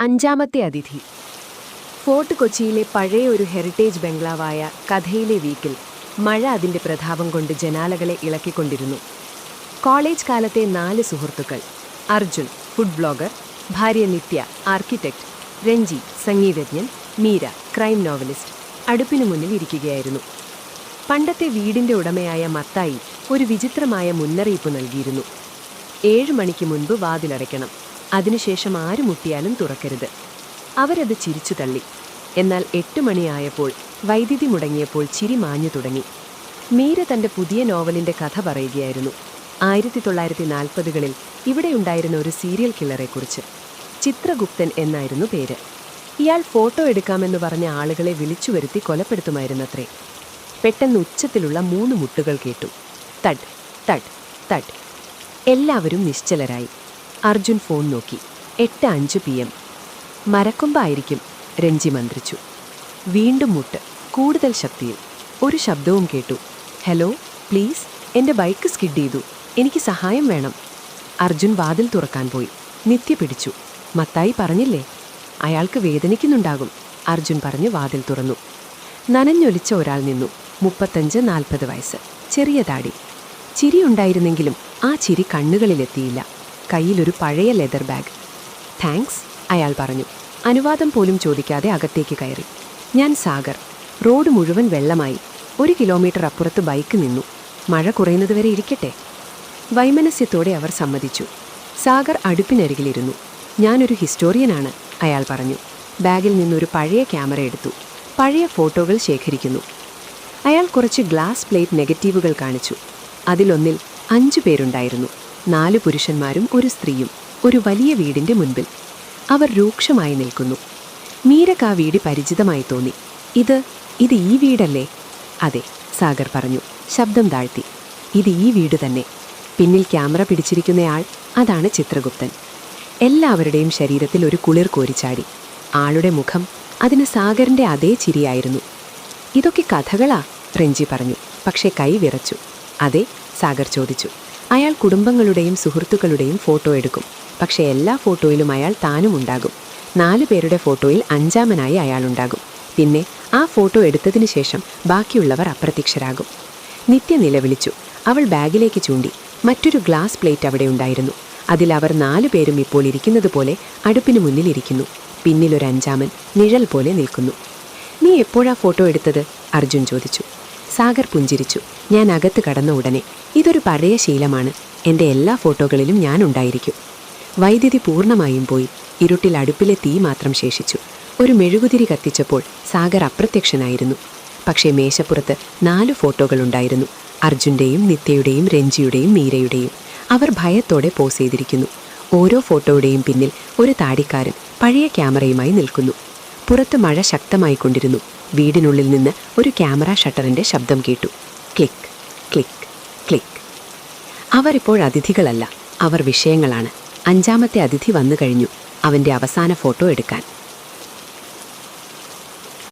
അഞ്ചാമത്തെ അതിഥി. ഫോർട്ട് കൊച്ചിയിലെ പഴയ ഒരു ഹെറിറ്റേജ് ബംഗ്ലാവായ കഥയിലെ വീക്കിൽ മഴ അതിൻ്റെ പ്രതാപം കൊണ്ട് ജനാലകളെ ഇളക്കിക്കൊണ്ടിരുന്നു. കോളേജ് കാലത്തെ 4 സുഹൃത്തുക്കൾ: അർജുൻ, ഫുഡ് ബ്ലോഗർ; ഭാര്യ നിത്യ, ആർക്കിടെക്ട്; രഞ്ജി, സംഗീതജ്ഞൻ; മീര, ക്രൈം നോവലിസ്റ്റ്, അടുപ്പിനു മുന്നിൽ ഇരിക്കുകയായിരുന്നു. പണ്ടത്തെ വീടിൻ്റെ ഉടമയായ മത്തായി ഒരു വിചിത്രമായ മുന്നറിയിപ്പ് നൽകിയിരുന്നു. 7 മണിക്ക് മുൻപ് വാതിലടയ്ക്കണം, അതിനുശേഷം ആര് മുട്ടിയാലും തുറക്കരുത്. അവരത് ചിരിച്ചു തള്ളി. എന്നാൽ 8 മണിയായപ്പോൾ വൈദ്യുതി മുടങ്ങിയപ്പോൾ ചിരി മാഞ്ഞു തുടങ്ങി. മീര തൻ്റെ പുതിയ നോവലിൻ്റെ കഥ പറയുകയായിരുന്നു. 1940കളിൽ ഇവിടെയുണ്ടായിരുന്ന ഒരു സീരിയൽ കില്ലറെക്കുറിച്ച്. ചിത്രഗുപ്തൻ എന്നായിരുന്നു പേര്. ഇയാൾ ഫോട്ടോ എടുക്കാമെന്ന് പറഞ്ഞ ആളുകളെ വിളിച്ചു വരുത്തി കൊലപ്പെടുത്തുമായിരുന്നത്രേ. പെട്ടെന്ന് ഉച്ചത്തിലുള്ള 3 മുട്ടുകൾ കേട്ടു. തട് തട് തട്. എല്ലാവരും നിശ്ചലരായി. അർജുൻ ഫോൺ നോക്കി. 8:05 PM. മരക്കൊമ്പായിരിക്കും, രഞ്ജി മന്ത്രിച്ചു. വീണ്ടും മുട്ട്, കൂടുതൽ ശക്തിയിൽ. ഒരു ശബ്ദവും കേട്ടു. ഹലോ, പ്ലീസ്, എൻ്റെ ബൈക്ക് സ്കിഡ് ചെയ്തു, എനിക്ക് സഹായം വേണം. അർജുൻ വാതിൽ തുറക്കാൻ പോയി. നിത്യ പിടിച്ചു. മത്തായി പറഞ്ഞില്ലേ, അയാൾക്ക് വേദനിക്കുന്നുണ്ടാകും. അർജുൻ പറഞ്ഞ് വാതിൽ തുറന്നു. നനഞ്ഞൊലിച്ച ഒരാൾ നിന്നു. 35-40 വയസ്സ്, ചെറിയ താടി. ചിരിയുണ്ടായിരുന്നെങ്കിലും ആ ചിരി കണ്ണുകളിലെത്തിയില്ല. കയ്യിലൊരു പഴയ ലെതർ ബാഗ്. താങ്ക്സ്, അയാൾ പറഞ്ഞു. അനുവാദം പോലും ചോദിക്കാതെ അകത്തേക്ക് കയറി. ഞാൻ സാഗർ. റോഡ് മുഴുവൻ വെള്ളമായി. 1 കിലോമീറ്റർ അപ്പുറത്ത് ബൈക്ക് നിന്നു. മഴ കുറയുന്നതുവരെ ഇരിക്കട്ടെ. വൈമനസ്യത്തോടെ അവർ സമ്മതിച്ചു. സാഗർ അടുപ്പിനരികിലിരുന്നു. ഞാനൊരു ഹിസ്റ്റോറിയനാണ്, അയാൾ പറഞ്ഞു. ബാഗിൽ നിന്നൊരു പഴയ ക്യാമറ എടുത്തു. പഴയ ഫോട്ടോകൾ ശേഖരിക്കുന്നു. അയാൾ കുറച്ച് ഗ്ലാസ് പ്ലേറ്റ് നെഗറ്റീവുകൾ കാണിച്ചു. അതിലൊന്നിൽ 5 പേരുണ്ടായിരുന്നു. 4 പുരുഷന്മാരും 1 സ്ത്രീയും. ഒരു വലിയ വീടിൻ്റെ മുൻപിൽ. അവർ രൂക്ഷമായി നിൽക്കുന്നു. മീരക്ക് ആ വീട് പരിചിതമായി തോന്നി. ഇത് ഈ വീടല്ലേ? അതെ, സാഗർ പറഞ്ഞു, ശബ്ദം താഴ്ത്തി. ഇത് ഈ വീട് തന്നെ. പിന്നിൽ ക്യാമറ പിടിച്ചിരിക്കുന്നയാൾ, അതാണ് ചിത്രഗുപ്തൻ. എല്ലാവരുടെയും ശരീരത്തിൽ ഒരു കുളിർ കോരിച്ചാടി. ആളുടെ മുഖം, അതിന് സാഗറിൻ്റെ അതേ ചിരിയായിരുന്നു. ഇതൊക്കെ കഥകളാ, രഞ്ജി പറഞ്ഞു. പക്ഷേ കൈ വിറച്ചു. അതെ, സാഗർ ചോദിച്ചു. അയാൾ കുടുംബങ്ങളുടെയും സുഹൃത്തുക്കളുടെയും ഫോട്ടോ എടുക്കും. പക്ഷേ എല്ലാ ഫോട്ടോയിലും അയാൾ താനും ഉണ്ടാകും. 4 പേരുടെ ഫോട്ടോയിൽ 5-മനായി അയാളുണ്ടാകും. പിന്നെ ആ ഫോട്ടോ എടുത്തതിന് ശേഷം ബാക്കിയുള്ളവർ അപ്രത്യക്ഷരാകും. നിത്യ നിലവിളിച്ചു. അവൾ ബാഗിലേക്ക് ചൂണ്ടി. മറ്റൊരു ഗ്ലാസ് പ്ലേറ്റ് അവിടെ ഉണ്ടായിരുന്നു. അതിൽ അവർ 4 പേരും ഇപ്പോൾ ഇരിക്കുന്നത് പോലെ അടുപ്പിന് മുന്നിലിരിക്കുന്നു. പിന്നിലൊരു 5-മൻ നിഴൽ പോലെ നിൽക്കുന്നു. നീ എപ്പോഴാ ഫോട്ടോ എടുത്തത്? അർജുൻ ചോദിച്ചു. സാഗർ പുഞ്ചിരിച്ചു. ഞാൻ അകത്ത് കടന്ന ഉടനെ. ഇതൊരു പഴയ ശീലമാണ്. എൻ്റെ എല്ലാ ഫോട്ടോകളിലും ഞാനുണ്ടായിരിക്കും. വൈദ്യുതി പൂർണ്ണമായും പോയി. ഇരുട്ടിൽ അടുപ്പിലെ തീ മാത്രം ശേഷിച്ചു. ഒരു മെഴുകുതിരി കത്തിച്ചപ്പോൾ സാഗർ അപ്രത്യക്ഷനായിരുന്നു. പക്ഷേ മേശപ്പുറത്ത് 4 ഫോട്ടോകളുണ്ടായിരുന്നു. അർജുൻ്റെയും നിത്യയുടെയും രഞ്ജിയുടെയും മീരയുടെയും. അവർ ഭയത്തോടെ പോസ് ചെയ്തിരിക്കുന്നു. ഓരോ ഫോട്ടോയുടെയും പിന്നിൽ ഒരു താടിക്കാരൻ പഴയ ക്യാമറയുമായി നിൽക്കുന്നു. പുറത്ത് മഴ ശക്തമായിക്കൊണ്ടിരുന്നു. വീടിനുള്ളിൽ നിന്ന് ഒരു ക്യാമറ ഷട്ടറിൻ്റെ ശബ്ദം കേട്ടു. Click click click. അവരിപ്പോൾ അതിഥികളല്ല, അവർ വിഷയങ്ങളാണ്. 5-മത്തെ അതിഥി വന്നു കഴിഞ്ഞു, അവൻ്റെ അവസാന ഫോട്ടോ എടുക്കാൻ.